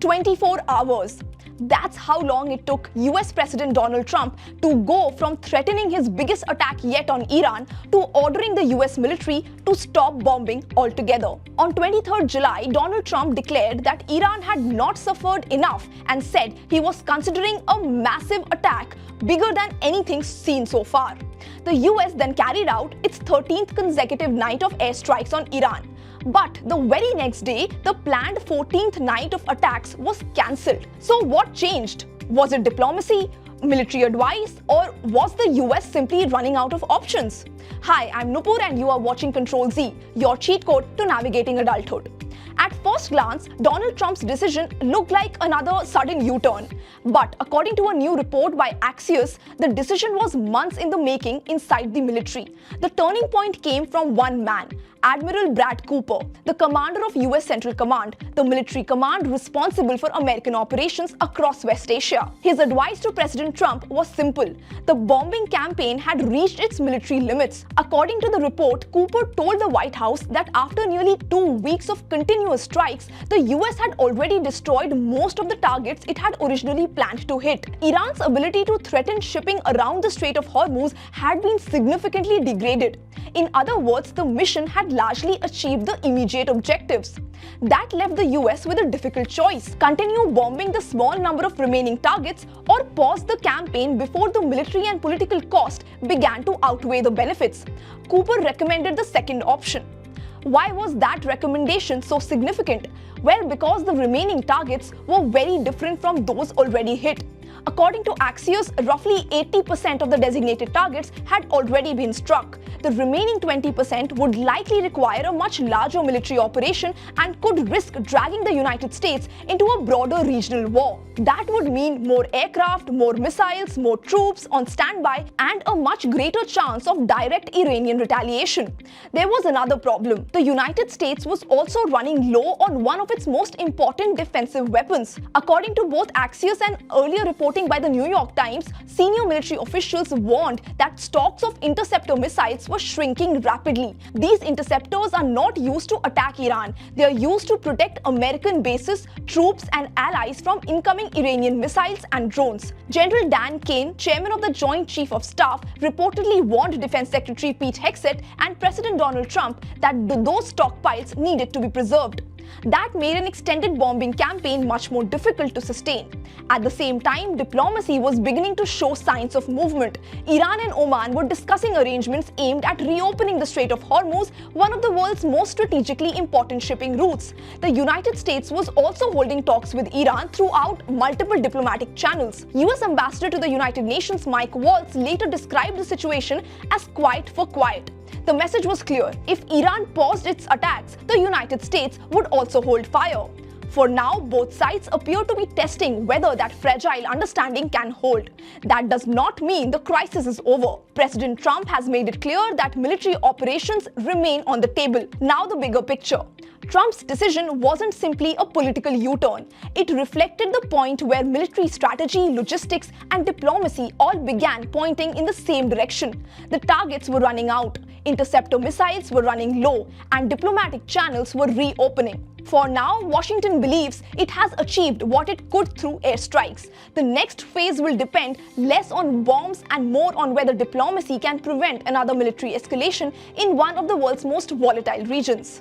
24 hours. That's how long it took US President Donald Trump to go from threatening his biggest attack yet on Iran to ordering the US military to stop bombing altogether. On 23rd July, Donald Trump declared that Iran had not suffered enough and said he was considering a massive attack bigger than anything seen so far. The US then carried out its 13th consecutive night of airstrikes on Iran. But the very next day, the planned 14th night of attacks was cancelled. So what changed? Was it diplomacy, military advice, or was the US simply running out of options? Hi, I'm Nupur and you are watching Control Z, your cheat code to navigating adulthood. At first glance, Donald Trump's decision looked like another sudden U-turn. But according to a new report by Axios, the decision was months in the making inside the military. The turning point came from one man, Admiral Brad Cooper, the commander of US Central Command, the military command responsible for American operations across West Asia. His advice to President Trump was simple. The bombing campaign had reached its military limits. According to the report, Cooper told the White House that after nearly 2 weeks of continuous strikes, the US had already destroyed most of the targets it had originally planned to hit. Iran's ability to threaten shipping around the Strait of Hormuz had been significantly degraded. In other words, the mission had largely achieved the immediate objectives. That left the US with a difficult choice: continue bombing the small number of remaining targets or pause the campaign before the military and political cost began to outweigh the benefits. Cooper recommended the second option. Why was that recommendation so significant? Well, because the remaining targets were very different from those already hit. According to Axios, roughly 80% of the designated targets had already been struck. The remaining 20% would likely require a much larger military operation and could risk dragging the United States into a broader regional war. That would mean more aircraft, more missiles, more troops on standby, and a much greater chance of direct Iranian retaliation. There was another problem. The United States was also running low on one of its most important defensive weapons. According to both Axios and earlier reporting by the New York Times, senior military officials warned that stocks of interceptor missiles were shrinking rapidly. These interceptors are not used to attack Iran. They are used to protect American bases, troops, and allies from incoming Iranian missiles and drones. General Dan Kane, chairman of the Joint Chief of Staff, reportedly warned Defense Secretary Pete Hegseth and President Donald Trump that those stockpiles needed to be preserved. That made an extended bombing campaign much more difficult to sustain. At the same time, diplomacy was beginning to show signs of movement. Iran and Oman were discussing arrangements aimed at reopening the Strait of Hormuz, one of the world's most strategically important shipping routes. The United States was also holding talks with Iran throughout multiple diplomatic channels. US Ambassador to the United Nations Mike Waltz later described the situation as quiet for quiet. The message was clear: if Iran paused its attacks, the United States would also hold fire. For now, both sides appear to be testing whether that fragile understanding can hold. That does not mean the crisis is over. President Trump has made it clear that military operations remain on the table. Now the bigger picture. Trump's decision wasn't simply a political U-turn. It reflected the point where military strategy, logistics, and diplomacy all began pointing in the same direction. The targets were running out, interceptor missiles were running low, and diplomatic channels were reopening. For now, Washington believes it has achieved what it could through airstrikes. The next phase will depend less on bombs and more on whether diplomacy can prevent another military escalation in one of the world's most volatile regions.